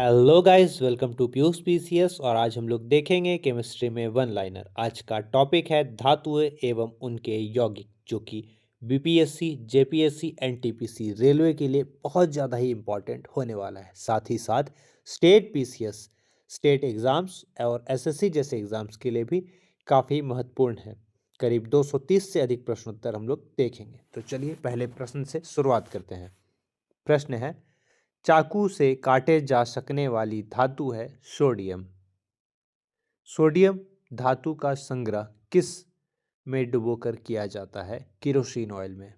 Hello guys, welcome to Piyush PCS. और आज हम लोग देखेंगे केमिस्ट्री में वन लाइनर। आज का टॉपिक है धातुएं एवं उनके यौगिक, जो कि बीपीएससी, जेपीएससी, एनटीपीसी रेलवे के लिए बहुत ज़्यादा ही इम्पोर्टेंट होने वाला है। साथ ही साथ स्टेट पीसीएस, स्टेट एग्ज़ाम्स और एसएससी जैसे एग्ज़ाम्स के लिए भी काफ़ी महत्वपूर्ण है। करीब 230 से अधिक प्रश्नोत्तर हम लोग देखेंगे। तो चलिए पहले प्रश्न से शुरुआत करते हैं। प्रश्न है, चाकू से काटे जा सकने वाली धातु है सोडियम। सोडियम धातु का संग्रह किस में डुबोकर किया जाता है? केरोसिन ऑयल में।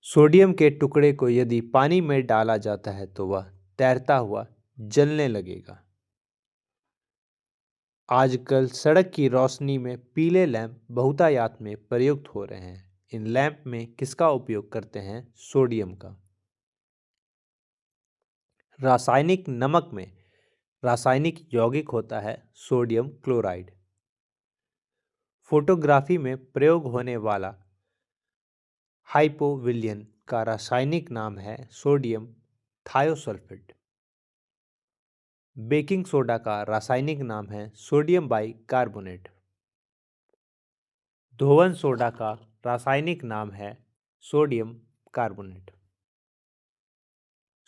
सोडियम के टुकड़े को यदि पानी में डाला जाता है तो वह तैरता हुआ जलने लगेगा। आजकल सड़क की रोशनी में पीले लैंप बहुतायत में प्रयुक्त हो रहे हैं। इन लैंप में किसका उपयोग करते हैं? सोडियम का। रासायनिक नमक में रासायनिक यौगिक होता है सोडियम क्लोराइड। फोटोग्राफी में प्रयोग होने वाला हाइपोविलियन का रासायनिक नाम है सोडियम थायोसल्फेट। बेकिंग सोडा का रासायनिक नाम है सोडियम बाइकार्बोनेट। धोवन सोडा का रासायनिक नाम है सोडियम कार्बोनेट।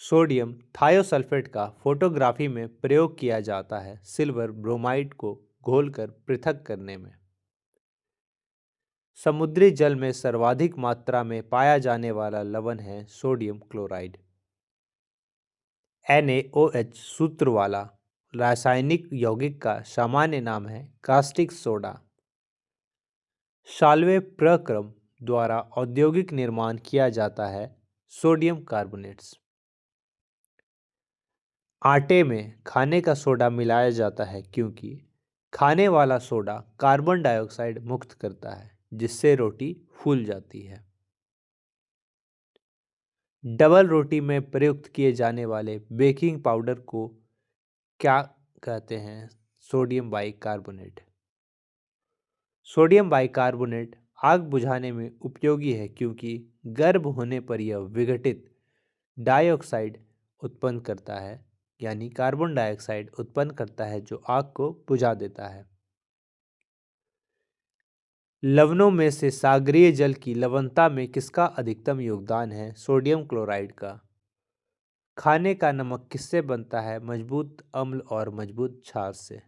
सोडियम थायोसल्फेट का फोटोग्राफी में प्रयोग किया जाता है सिल्वर ब्रोमाइड को घोलकर पृथक करने में। समुद्री जल में सर्वाधिक मात्रा में पाया जाने वाला लवण है सोडियम क्लोराइड। NaOH सूत्र वाला रासायनिक यौगिक का सामान्य नाम है कास्टिक सोडा। साल्वे प्रक्रम द्वारा औद्योगिक निर्माण किया जाता है सोडियम कार्बोनेट्स। आटे में खाने का सोडा मिलाया जाता है क्योंकि खाने वाला सोडा कार्बन डाइऑक्साइड मुक्त करता है, जिससे रोटी फूल जाती है। डबल रोटी में प्रयुक्त किए जाने वाले बेकिंग पाउडर को क्या कहते हैं? Sodium bicarbonate. सोडियम बाइकार्बोनेट आग बुझाने में उपयोगी है क्योंकि गर्म होने पर यह विघटित डाइऑक्साइड उत्पन्न करता है, यानी कार्बन डाइऑक्साइड उत्पन्न करता है, जो आग को बुझा देता है। लवणों में से सागरीय जल की लवणता में किसका अधिकतम योगदान है? सोडियम क्लोराइड का। खाने का नमक किससे बनता है? मजबूत अम्ल और मजबूत क्षार से।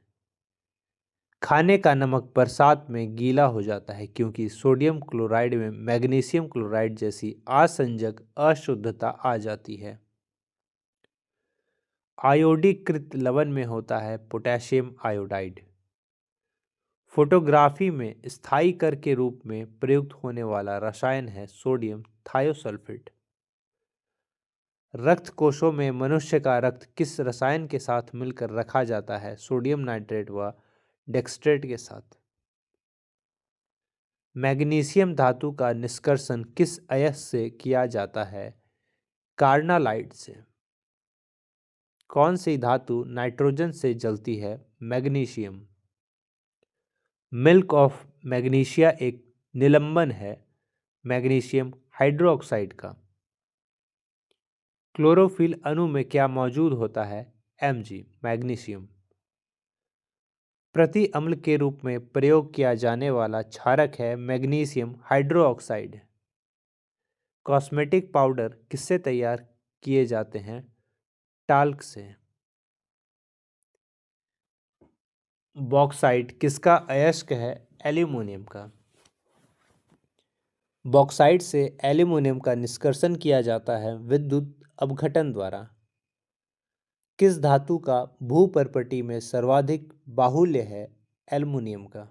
खाने का नमक बरसात में गीला हो जाता है क्योंकि सोडियम क्लोराइड में मैग्नीशियम क्लोराइड जैसी आसंजक अशुद्धता आ जाती है। आयोडीकृत लवण में होता है पोटेशियम आयोडाइड। फोटोग्राफी में स्थायी कर के रूप में प्रयुक्त होने वाला रसायन है सोडियम थायोसल्फेट। रक्त कोशों में मनुष्य का रक्त किस रसायन के साथ मिलकर रखा जाता है? सोडियम नाइट्रेट व डेक्सट्रेट के साथ। मैग्नीशियम धातु का निष्कर्षण किस अयस्क से किया जाता है? कार्नालाइट से। कौन सी धातु नाइट्रोजन से जलती है? मैग्नीशियम। मिल्क ऑफ मैग्नीशिया एक निलंबन है मैग्नीशियम हाइड्रोक्साइड का। क्लोरोफिल अणु में क्या मौजूद होता है? Mg magnesium. प्रति अम्ल के रूप में प्रयोग किया जाने वाला क्षारक है मैग्नीशियम हाइड्रोक्साइड। कॉस्मेटिक पाउडर किससे तैयार किए जाते हैं? टाल्क से। बॉक्साइट किसका अयस्क है? एल्यूमिनियम का। बॉक्साइट से एल्यूमिनियम का निष्कर्षण किया जाता है विद्युत अपघटन द्वारा। किस धातु का भूपर्पटी में सर्वाधिक बाहुल्य है? एल्युमिनियम का।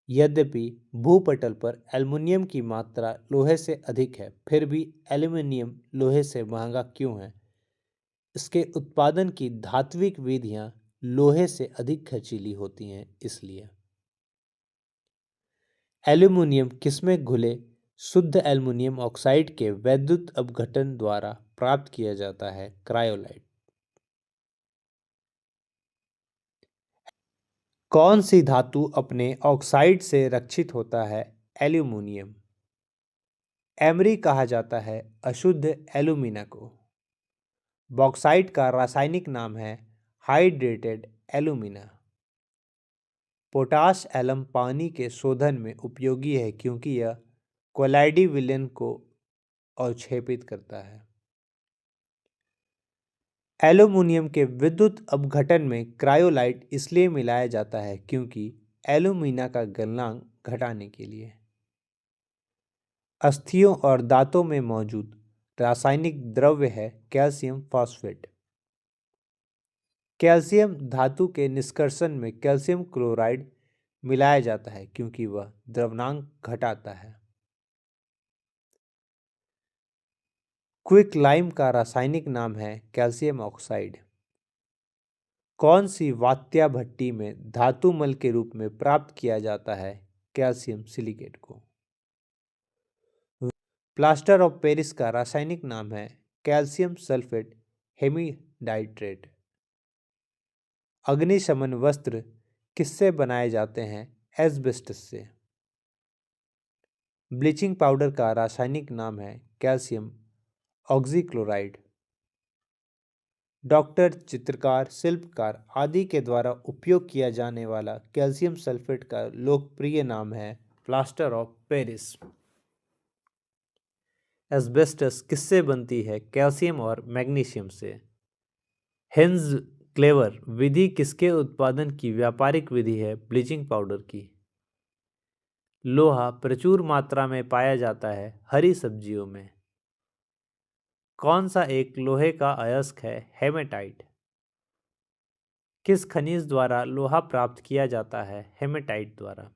यद्यपि भूपटल पर एल्युमिनियम की मात्रा लोहे से अधिक है, फिर भी एल्युमिनियम लोहे से महंगा क्यों है? इसके उत्पादन की धात्विक विधियां लोहे से अधिक खर्चीली होती हैं, इसलिए। एल्युमिनियम किसमें घुले शुद्ध एल्युमिनियम ऑक्साइड के वैद्युत अपघटन द्वारा प्राप्त किया जाता है? क्रायोलाइट। कौन सी धातु अपने ऑक्साइड से रक्षित होता है? एल्युमिनियम। एमरी कहा जाता है अशुद्ध एल्यूमिना को। बॉक्साइट का रासायनिक नाम है हाइड्रेटेड एल्यूमिना। पोटाश एलम पानी के शोधन में उपयोगी है क्योंकि यह कोलाइडी विलयन को अवक्षेपित करता है। एल्यूमीनियम के विद्युत अपघटन में क्रायोलाइट इसलिए मिलाया जाता है क्योंकि एल्यूमिना का गलनांक घटाने के लिए। अस्थियों और दांतों में मौजूद रासायनिक द्रव्य है कैल्शियम फॉस्फेट। कैल्शियम धातु के निष्कर्षण में कैल्शियम क्लोराइड मिलाया जाता है क्योंकि वह द्रव्यमान घटाता है। क्विक लाइम का रासायनिक नाम है कैल्शियम ऑक्साइड। कौन सी वात्या भट्टी में धातु मल के रूप में प्राप्त किया जाता है कैल्शियम सिलिकेट को? प्लास्टर ऑफ पेरिस का रासायनिक नाम है कैल्शियम सल्फेट हेमीडाइट्रेट। अग्निशमन वस्त्र किससे बनाए जाते हैं? एस्बेस्टस से। ब्लीचिंग पाउडर का रासायनिक नाम है कैल्शियम ऑक्सीक्लोराइड। डॉक्टर, चित्रकार, शिल्पकार आदि के द्वारा उपयोग किया जाने वाला कैल्शियम सल्फेट का लोकप्रिय नाम है प्लास्टर ऑफ पेरिस। एस्बेस्टस किससे बनती है? कैल्शियम और मैग्नीशियम से। हेंज क्लेवर विधि किसके उत्पादन की व्यापारिक विधि है? ब्लीचिंग पाउडर की। लोहा प्रचुर मात्रा में पाया जाता है हरी सब्जियों में। कौन सा एक लोहे का अयस्क है? हेमेटाइट। किस खनिज द्वारा लोहा प्राप्त किया जाता है? हेमेटाइट द्वारा।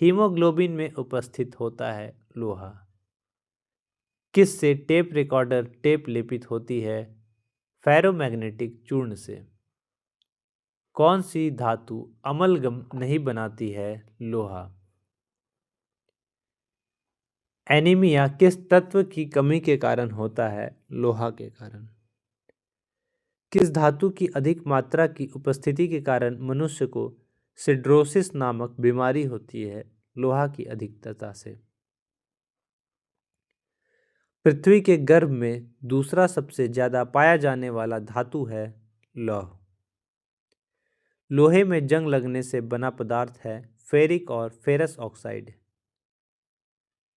हीमोग्लोबिन में उपस्थित होता है लोहा। किससे टेप रिकॉर्डर टेप लेपित होती है? फेरोमैग्नेटिक चूर्ण से। कौन सी धातु अमलगम नहीं बनाती है? लोहा। एनीमिया किस तत्व की कमी के कारण होता है? लोहा के कारण। किस धातु की अधिक मात्रा की उपस्थिति के कारण मनुष्य को सिड्रोसिस नामक बीमारी होती है? लोहा की अधिकता से। पृथ्वी के गर्भ में दूसरा सबसे ज्यादा पाया जाने वाला धातु है लौह। लोहे में जंग लगने से बना पदार्थ है फेरिक और फेरस ऑक्साइड।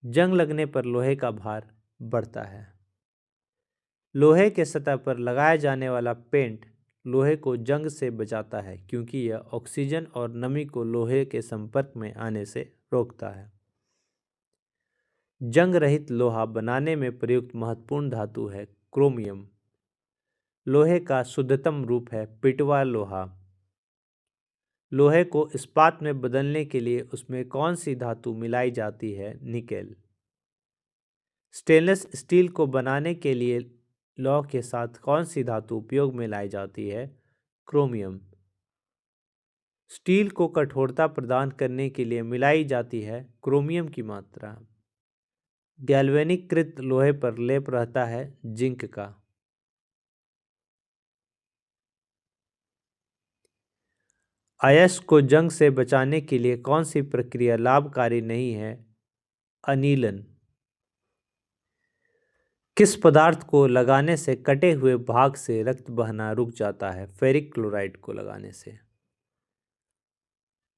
जंग लगने पर लोहे का भार बढ़ता है। लोहे के सतह पर लगाया जाने वाला पेंट लोहे को जंग से बचाता है क्योंकि यह ऑक्सीजन और नमी को लोहे के संपर्क में आने से रोकता है। जंग रहित लोहा बनाने में प्रयुक्त महत्वपूर्ण धातु है क्रोमियम। लोहे का शुद्धतम रूप है पिटवा लोहा। लोहे को इस्पात में बदलने के लिए उसमें कौन सी धातु मिलाई जाती है? निकेल। स्टेनलेस स्टील को बनाने के लिए लौह के साथ कौन सी धातु उपयोग में लाई जाती है? क्रोमियम। स्टील को कठोरता प्रदान करने के लिए मिलाई जाती है क्रोमियम की मात्रा। गैल्वेनिक लोहे पर लेप रहता है जिंक का। अयस्क को जंग से बचाने के लिए कौन सी प्रक्रिया लाभकारी नहीं है? अनिलन। किस पदार्थ को लगाने से कटे हुए भाग से रक्त बहना रुक जाता है? फेरिक क्लोराइड को लगाने से।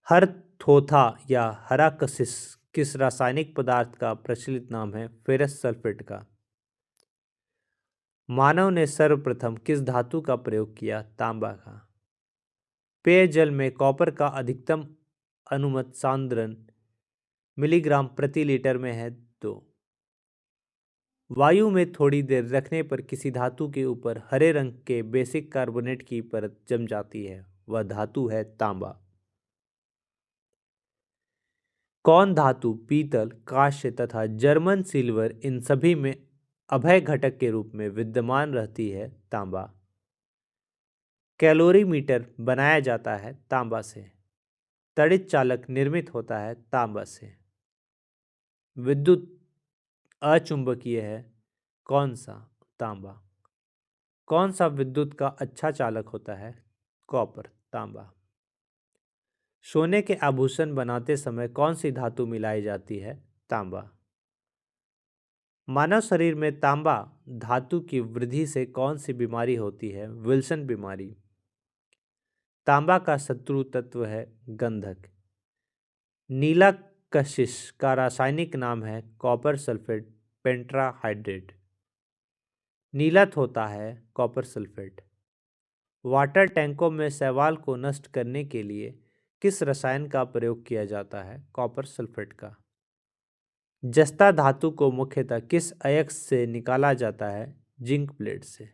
हरथोथा या हराकसिस किस रासायनिक पदार्थ का प्रचलित नाम है? फेरस सल्फेट का। मानव ने सर्वप्रथम किस धातु का प्रयोग किया? तांबा का। पेयजल में कॉपर का अधिकतम अनुमत सांद्रण मिलीग्राम प्रति लीटर में है 2। वायु में थोड़ी देर रखने पर किसी धातु के ऊपर हरे रंग के बेसिक कार्बोनेट की परत जम जाती है, वह धातु है तांबा। कौन धातु पीतल, कांस्य तथा जर्मन सिल्वर इन सभी में अभय घटक के रूप में विद्यमान रहती है? तांबा। कैलोरीमीटर बनाया जाता है तांबा से। तड़ित चालक निर्मित होता है तांबा से। विद्युत अचुंबकीय है कौन सा? तांबा। कौन सा विद्युत का अच्छा चालक होता है? कॉपर, तांबा। सोने के आभूषण बनाते समय कौन सी धातु मिलाई जाती है? तांबा। मानव शरीर में तांबा धातु की वृद्धि से कौन सी बीमारी होती है? विल्सन बीमारी। तांबा का शत्रु तत्व है गंधक। नीला कशिश का रासायनिक नाम है कॉपर सल्फेट पेंट्राहाइड्रेट। नीलत होता है कॉपर सल्फेट। वाटर टैंकों में शैवाल को नष्ट करने के लिए किस रसायन का प्रयोग किया जाता है? कॉपर सल्फेट का। जस्ता धातु को मुख्यतः किस अयस्क से निकाला जाता है? जिंक प्लेट से।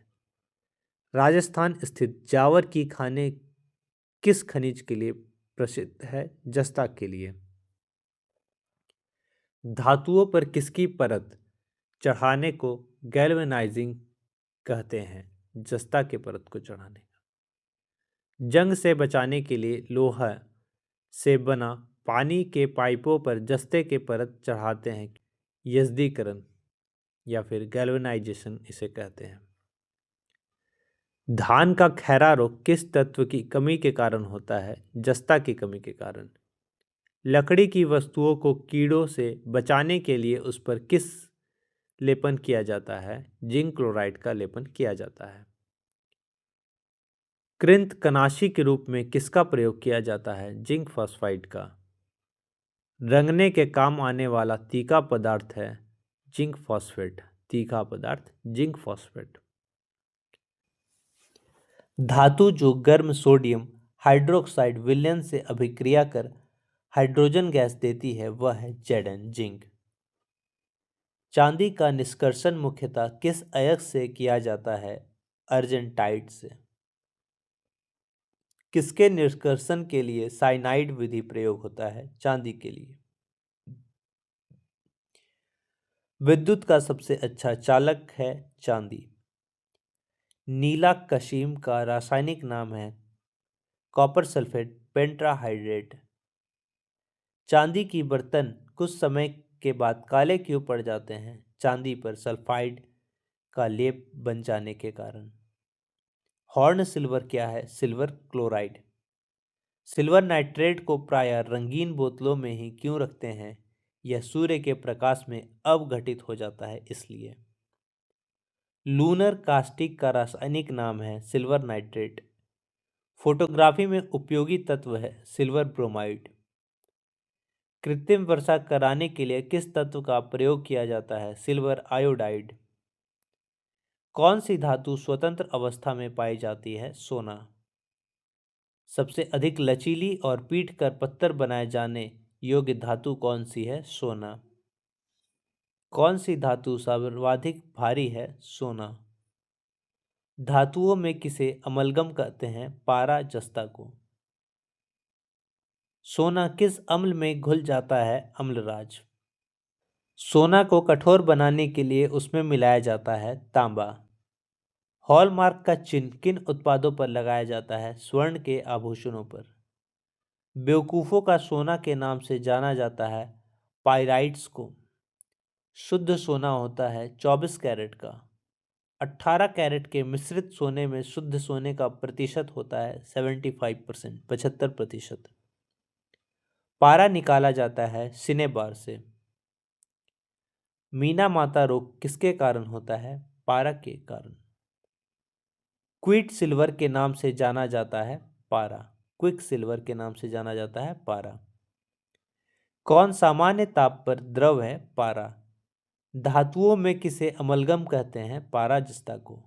राजस्थान स्थित जावर की खाने किस खनिज के लिए प्रसिद्ध है? जस्ता के लिए। धातुओं पर किसकी परत चढ़ाने को गैल्वेनाइजिंग कहते हैं? जस्ता के परत को चढ़ाने का। जंग से बचाने के लिए लोहा से बना पानी के पाइपों पर जस्ते के परत चढ़ाते हैं। यजदीकरण या फिर गैल्वेनाइजेशन इसे कहते हैं। धान का खैरा रोग किस तत्व की कमी के कारण होता है? जस्ता की कमी के कारण। लकड़ी की वस्तुओं को कीड़ों से बचाने के लिए उस पर किस लेपन किया जाता है? जिंक क्लोराइड का लेपन किया जाता है। कृंतकनाशी के रूप में किसका प्रयोग किया जाता है? जिंक फॉस्फाइड का। रंगने के काम आने वाला तीखा पदार्थ है जिंक फॉस्फेट। तीखा पदार्थ जिंक फॉस्फेट। धातु जो गर्म सोडियम हाइड्रोक्साइड विलयन से अभिक्रिया कर हाइड्रोजन गैस देती है वह है Zn जिंक। चांदी का निष्कर्षण मुख्यतः किस अयस्क से किया जाता है? अर्जेंटाइट से। किसके निष्कर्षण के लिए साइनाइड विधि प्रयोग होता है? चांदी के लिए। विद्युत का सबसे अच्छा चालक है चांदी। नीला कशीम का रासायनिक नाम है कॉपर सल्फेट पेंट्राहाइड्रेट। चांदी की बर्तन कुछ समय के बाद काले क्यों पड़ जाते हैं? चांदी पर सल्फाइड का लेप बन जाने के कारण। हॉर्न सिल्वर क्या है? Silver chloride. सिल्वर नाइट्रेट को प्रायः रंगीन बोतलों में ही क्यों रखते हैं? यह सूर्य के प्रकाश में अवघटित हो जाता है इसलिए। लूनर कास्टिक का रासायनिक नाम है सिल्वर नाइट्रेट। फोटोग्राफी में उपयोगी तत्व है सिल्वर ब्रोमाइड। कृत्रिम वर्षा कराने के लिए किस तत्व का प्रयोग किया जाता है? Silver iodide. कौन सी धातु स्वतंत्र अवस्था में पाई जाती है? सोना। सबसे अधिक लचीली और पीट कर पत्थर बनाए जाने योग्य धातु कौन सी है? सोना। कौन सी धातु सर्वाधिक भारी है? सोना। धातुओं में किसे अमलगम कहते हैं? पारा जस्ता को। सोना किस अम्ल में घुल जाता है? अम्लराज। सोना को कठोर बनाने के लिए उसमें मिलाया जाता है तांबा। हॉलमार्क का चिन्ह किन उत्पादों पर लगाया जाता है? स्वर्ण के आभूषणों पर। बेवकूफ़ों का सोना के नाम से जाना जाता है पाइराइट्स को। शुद्ध सोना होता है 24 कैरेट का। 18 कैरेट के मिश्रित सोने में शुद्ध सोने का प्रतिशत होता है 75%, 75%। पारा निकाला जाता है सिनेबार से। मीना माता रोग किसके कारण होता है? पारा के कारण। क्विट सिल्वर के नाम से जाना जाता है पारा। क्विक सिल्वर के नाम से जाना जाता है पारा। कौन सामान्य ताप पर द्रव है? पारा। धातुओं में किसे अमलगम कहते हैं? पारा जस्ता को।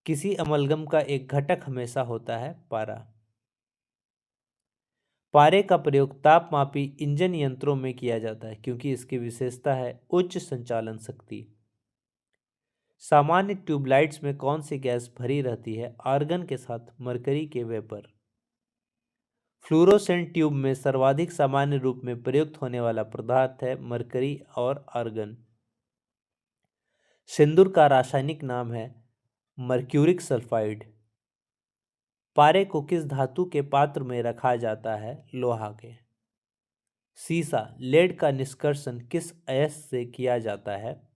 किसी अमलगम का एक घटक हमेशा होता है पारा। पारे का प्रयोग तापमापी इंजन यंत्रों में किया जाता है क्योंकि इसकी विशेषता है उच्च संचालन शक्ति। सामान्य ट्यूबलाइट्स में कौन सी गैस भरी रहती है? आर्गन के साथ मरकरी के वेपर। फ्लूरोसेंट ट्यूब में सर्वाधिक सामान्य रूप में प्रयुक्त होने वाला पदार्थ है मरकरी और आर्गन। सिंदूर का रासायनिक नाम है मर्क्यूरिक सल्फाइड। पारे को किस धातु के पात्र में रखा जाता है? लोहा के। सीसा लेड का निष्कर्षण किस अयस्क से किया जाता है?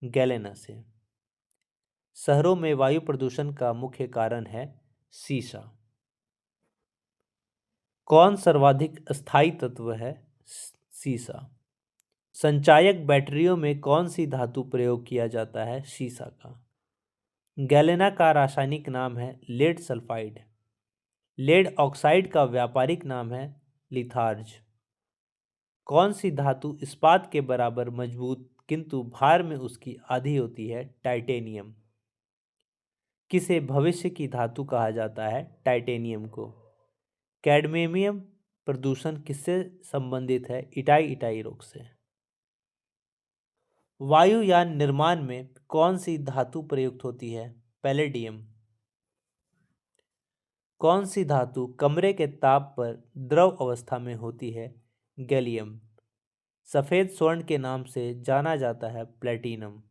गैलेना से। शहरों में वायु प्रदूषण का मुख्य कारण है सीसा। कौन सर्वाधिक स्थायी तत्व है? सीसा। संचायक बैटरियों में कौन सी धातु प्रयोग किया जाता है? सीसा का। गैलेना का रासायनिक नाम है लेड सल्फाइड। लेड ऑक्साइड का व्यापारिक नाम है लिथार्ज। कौन सी धातु इस्पात के बराबर मजबूत किंतु भार में उसकी आधी होती है? टाइटेनियम। किसे भविष्य की धातु कहा जाता है? टाइटेनियम को। कैडमियम प्रदूषण किससे संबंधित है? इटाई इटाई रोग से। वायुयान निर्माण में कौन सी धातु प्रयुक्त होती है? पैलेडियम। कौन सी धातु कमरे के ताप पर द्रव अवस्था में होती है? गैलियम। सफेद स्वर्ण के नाम से जाना जाता है? प्लेटिनम।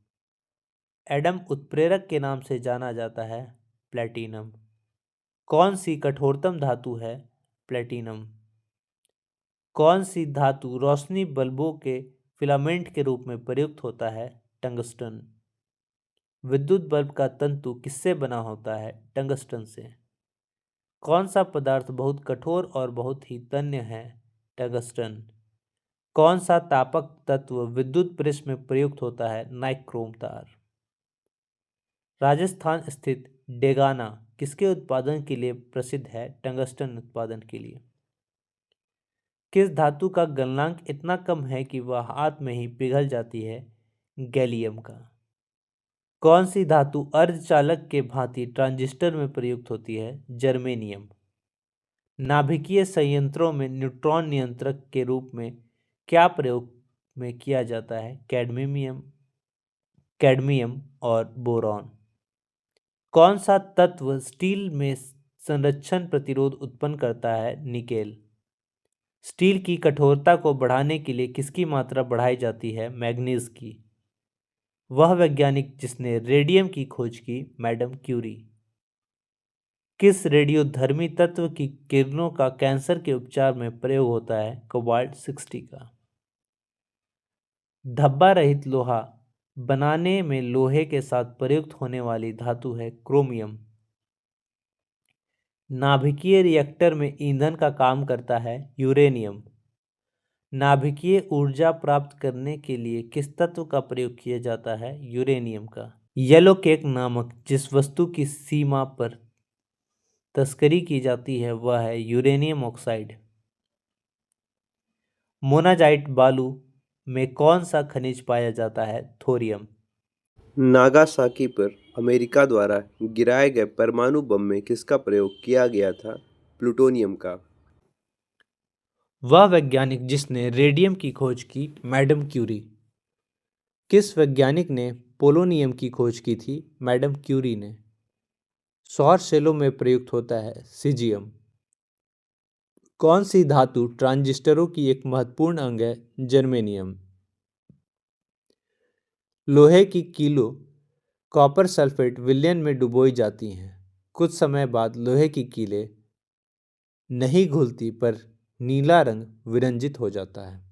एडम उत्प्रेरक के नाम से जाना जाता है? प्लेटिनम। कौन सी कठोरतम धातु है? प्लेटिनम। कौन सी धातु रोशनी बल्बों के फिलामेंट के रूप में प्रयुक्त होता है? टंगस्टन। विद्युत बल्ब का तंतु किससे बना होता है? टंगस्टन से। कौन सा पदार्थ बहुत कठोर और बहुत ही तन्य है? टंगस्टन। कौन सा तापक तत्व विद्युत प्रेस में प्रयुक्त होता है? नाइक्रोम तार। राजस्थान स्थित डेगाना किसके उत्पादन के लिए प्रसिद्ध है? टंगस्टन उत्पादन के लिए। किस धातु का गलनांक इतना कम है कि वह हाथ में ही पिघल जाती है? गैलियम का। कौन सी धातु अर्धचालक के भांति ट्रांजिस्टर में प्रयुक्त होती है? जर्मेनियम। नाभिकीय संयंत्रों में न्यूट्रॉन नियंत्रक के रूप में क्या प्रयोग में किया जाता है? कैडमियम और बोरॉन। कौन सा तत्व स्टील में संरक्षण प्रतिरोध उत्पन्न करता है? निकेल। स्टील की कठोरता को बढ़ाने के लिए किसकी मात्रा बढ़ाई जाती है? मैग्नीज की। वह वैज्ञानिक जिसने रेडियम की खोज की? Madam Curie. किस रेडियोधर्मी तत्व की किरणों का कैंसर के उपचार में प्रयोग होता है? कोबाल्ट 60 का। धब्बा रहित लोहा बनाने में लोहे के साथ प्रयुक्त होने वाली धातु है क्रोमियम। नाभिकीय रिएक्टर में ईंधन का काम करता है यूरेनियम। नाभिकीय ऊर्जा प्राप्त करने के लिए किस तत्व का प्रयोग किया जाता है? यूरेनियम का। येलो केक नामक जिस वस्तु की सीमा पर तस्करी की जाती है वह है यूरेनियम ऑक्साइड। मोनाजाइट बालू में कौन सा खनिज पाया जाता है? थोरियम। नागासाकी पर अमेरिका द्वारा गिराए गए परमाणु बम में किसका प्रयोग किया गया था? प्लूटोनियम का। वह वैज्ञानिक जिसने रेडियम की खोज की? Madam Curie. किस वैज्ञानिक ने पोलोनियम की खोज की थी? मैडम क्यूरी ने। सौर सेलों में प्रयुक्त होता है सीजियम। कौन सी धातु ट्रांजिस्टरों की एक महत्वपूर्ण अंग है? जर्मेनियम। लोहे की कीलो कॉपर सल्फेट विलयन में डुबोई जाती हैं। कुछ समय बाद लोहे की कीलें नहीं घुलती पर नीला रंग विरंजित हो जाता है।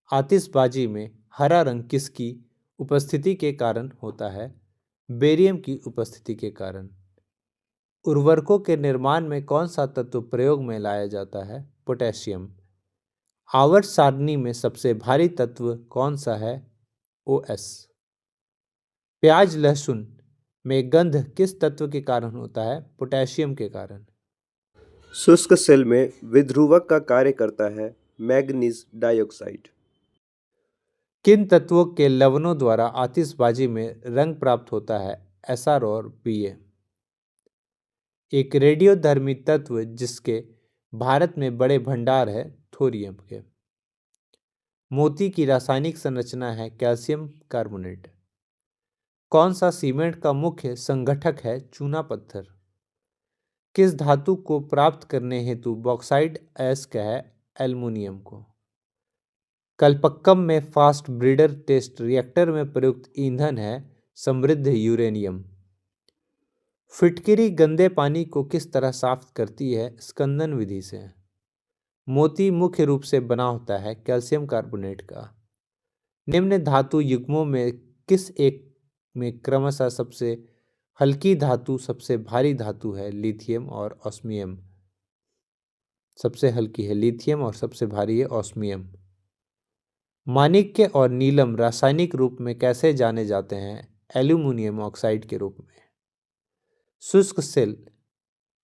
आतिशबाजी में हरा रंग किसकी उपस्थिति के कारण होता है? बेरियम की उपस्थिति के कारण। उर्वरकों के निर्माण में कौन सा तत्व प्रयोग में लाया जाता है? पोटेशियम। आवर्त सारणी में सबसे भारी तत्व कौन सा है? OS। प्याज लहसुन में गंध किस तत्व के कारण होता है? पोटेशियम के कारण। शुष्क सेल में विध्रुवक का कार्य करता है मैग्नीज डाइऑक्साइड। किन तत्वों के लवणों द्वारा आतिशबाजी में रंग प्राप्त होता है? SR और Pa। एक रेडियोधर्मी तत्व जिसके भारत में बड़े भंडार है? थोरियम के। मोती की रासायनिक संरचना है कैल्शियम कार्बोनेट। कौन सा सीमेंट का मुख्य संगठक है? चूना पत्थर। किस धातु को प्राप्त करने हेतु बॉक्साइट अयस्क है? एल्युमिनियम को। कलपक्कम में फास्ट ब्रीडर टेस्ट रिएक्टर में प्रयुक्त ईंधन है समृद्ध यूरेनियम। फिटकिरी गंदे पानी को किस तरह साफ करती है? स्कंदन विधि से। मोती मुख्य रूप से बना होता है कैल्शियम कार्बोनेट का। निम्न धातु युग्मों में किस एक में क्रमशः सबसे हल्की धातु सबसे भारी धातु है? लिथियम और ऑस्मियम। सबसे हल्की है लिथियम और सबसे भारी है ऑस्मियम। माणिक्य और नीलम रासायनिक रूप में कैसे जाने जाते हैं? एल्यूमिनियम ऑक्साइड के रूप में। शुष्क सेल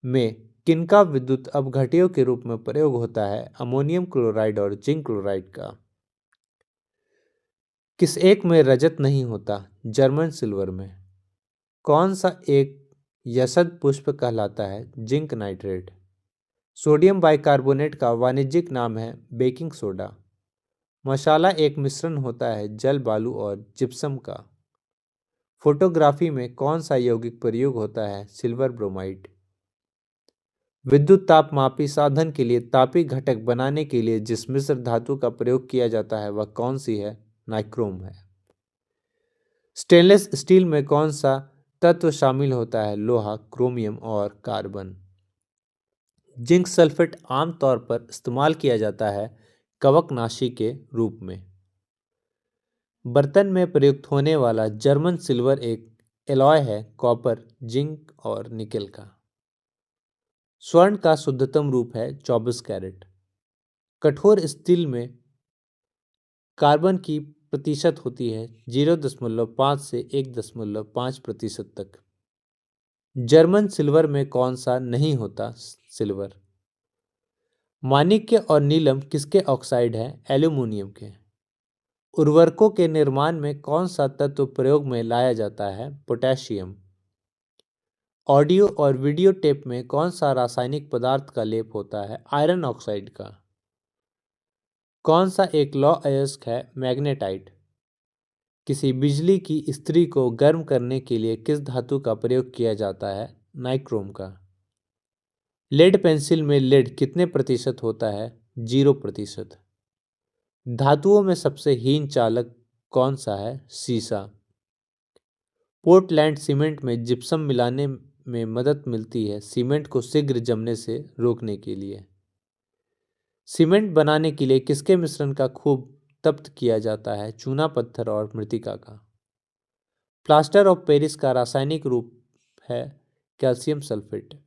में किनका विद्युत अपघट्यों के रूप में प्रयोग होता है? अमोनियम क्लोराइड और जिंक क्लोराइड का। किस एक में रजत नहीं होता? जर्मन सिल्वर में। कौन सा एक यशद पुष्प कहलाता है? Zinc nitrate. सोडियम बाइकार्बोनेट का वाणिज्यिक नाम है बेकिंग सोडा। मसाला एक मिश्रण होता है जल, बालू और जिप्सम का। फोटोग्राफी में कौन सा यौगिक प्रयोग होता है? Silver bromide. विद्युत तापमापी साधन के लिए तापी घटक बनाने के लिए जिस मिश्र धातु का प्रयोग किया जाता है वह कौन सी है? नाइक्रोम है। स्टेनलेस स्टील में कौन सा तत्व शामिल होता है? लोहा, क्रोमियम और कार्बन। जिंक सल्फेट आमतौर पर इस्तेमाल किया जाता है कवकनाशी के रूप में। बर्तन में प्रयुक्त होने वाला जर्मन सिल्वर एक एलॉय है कॉपर, जिंक और निकेल का। स्वर्ण का शुद्धतम रूप है 24 कैरेट। कठोर स्टील में कार्बन की प्रतिशत होती है 0.5 से 1.5% तक। जर्मन सिल्वर में कौन सा नहीं होता? सिल्वर। माणिक्य और नीलम किसके ऑक्साइड हैं? एल्यूमिनियम के। उर्वरकों के निर्माण में कौन सा तत्व प्रयोग में लाया जाता है? पोटेशियम। ऑडियो और वीडियो टेप में कौन सा रासायनिक पदार्थ का लेप होता है? आयरन ऑक्साइड का। कौन सा एक लौह अयस्क है? मैग्नेटाइट। किसी बिजली की इस्त्री को गर्म करने के लिए किस धातु का प्रयोग किया जाता है? नाइक्रोम का। लेड पेंसिल में लेड कितने प्रतिशत होता है? 0%। धातुओं में सबसे हीन चालक कौन सा है? सीसा। पोर्टलैंड सीमेंट में जिप्सम मिलाने में मदद मिलती है सीमेंट को शीघ्र जमने से रोकने के लिए। सीमेंट बनाने के लिए किसके मिश्रण का खूब तप्त किया जाता है? चूना पत्थर और मृतिका का। प्लास्टर ऑफ पेरिस का रासायनिक रूप है कैल्शियम सल्फेट।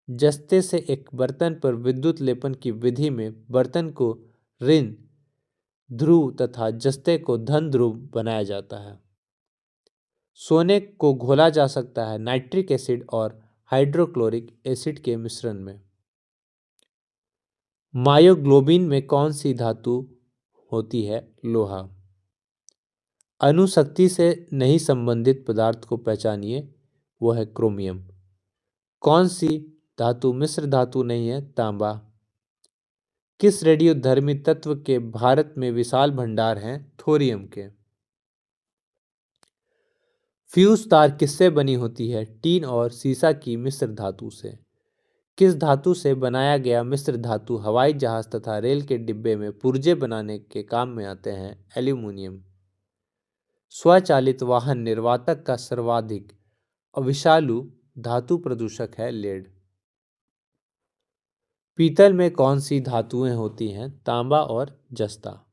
जस्ते से एक बर्तन पर विद्युत लेपन की विधि में बर्तन को ऋण ध्रुव तथा जस्ते को धन ध्रुव बनाया जाता है। सोने को घोला जा सकता है नाइट्रिक एसिड और हाइड्रोक्लोरिक एसिड के मिश्रण में। मायोग्लोबिन में कौन सी धातु होती है? लोहा। अणुशक्ति से नहीं संबंधित पदार्थ को पहचानिए, वो है क्रोमियम। कौन सी धातु मिश्र धातु नहीं है? तांबा। किस रेडियोधर्मी तत्व के भारत में विशाल भंडार हैं? थोरियम के। फ्यूज तार किससे बनी होती है? टीन और सीसा की मिश्र धातु से। किस धातु से बनाया गया मिश्र धातु हवाई जहाज तथा रेल के डिब्बे में पुर्जे बनाने के काम में आते हैं? एल्यूमिनियम। स्वचालित वाहन निर्वातक का सर्वाधिक अविषालु धातु प्रदूषक है? लेड। पीतल में कौन सी धातुएं होती हैं? तांबा और जस्ता।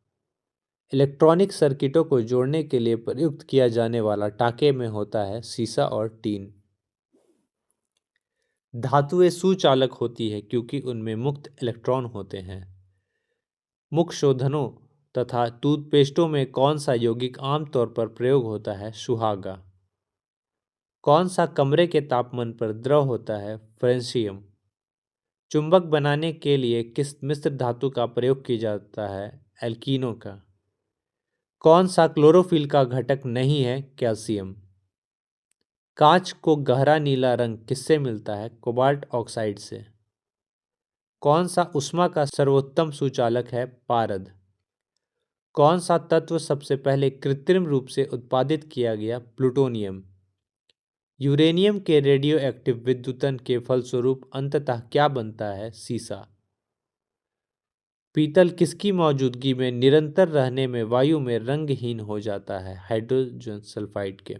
इलेक्ट्रॉनिक सर्किटों को जोड़ने के लिए प्रयुक्त किया जाने वाला टाँके में होता है सीसा और टीन। धातुएं सुचालक होती है क्योंकि उनमें मुक्त इलेक्ट्रॉन होते हैं। मुख शोधनों तथा टूथपेस्टों में कौन सा यौगिक आमतौर पर प्रयोग होता है? सुहागा। कौन सा कमरे के तापमान पर द्रव होता है? फ्रेंशियम। चुंबक बनाने के लिए किस मिश्र धातु का प्रयोग किया जाता है? एल्कीनो का। कौन सा क्लोरोफिल का घटक नहीं है? कैल्शियम। कांच को गहरा नीला रंग किससे मिलता है? कोबाल्ट ऑक्साइड से। कौन सा ऊष्मा का सर्वोत्तम सुचालक है? पारद। कौन सा तत्व सबसे पहले कृत्रिम रूप से उत्पादित किया गया? प्लूटोनियम। यूरेनियम के रेडियोएक्टिव विद्युतन के फलस्वरूप अंततः क्या बनता है? सीसा। पीतल किसकी मौजूदगी में निरंतर रहने में वायु में रंगहीन हो जाता है? हाइड्रोजन सल्फाइड के।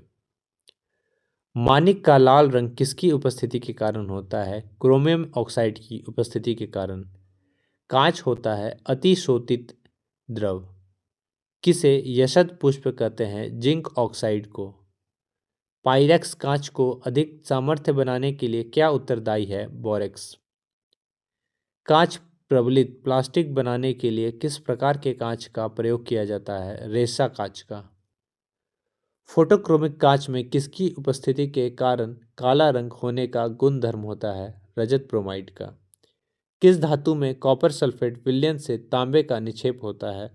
माणिक का लाल रंग किसकी उपस्थिति के कारण होता है? क्रोमियम ऑक्साइड की उपस्थिति के कारण। कांच होता है अतिशोषित द्रव। किसे यशद पुष्प कहते हैं? जिंक ऑक्साइड को। पाइरेक्स कांच को अधिक सामर्थ्य बनाने के लिए क्या उत्तरदायी है? बोरेक्स। कांच प्रबलित प्लास्टिक बनाने के लिए किस प्रकार के कांच का प्रयोग किया जाता है? रेसा कांच का। फोटोक्रोमिक कांच में किसकी उपस्थिति के कारण काला रंग होने का गुण धर्म होता है? रजत ब्रोमाइड का। किस धातु में कॉपर सल्फेट विलयन से तांबे का निक्षेप होता है?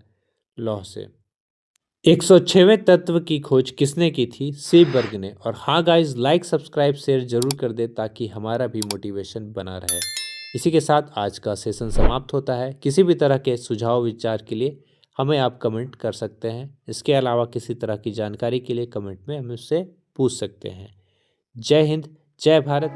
लौह से। 106वें तत्व की खोज किसने की थी? सीबर्ग ने। और हाँ गाइस, लाइक सब्सक्राइब शेयर जरूर कर दे ताकि हमारा भी मोटिवेशन बना रहे। इसी के साथ आज का सेशन समाप्त होता है। किसी भी तरह के सुझाव विचार के लिए हमें आप कमेंट कर सकते हैं। इसके अलावा किसी तरह की जानकारी के लिए कमेंट में हमें उससे पूछ सकते हैं। जय हिंद, जय भारत।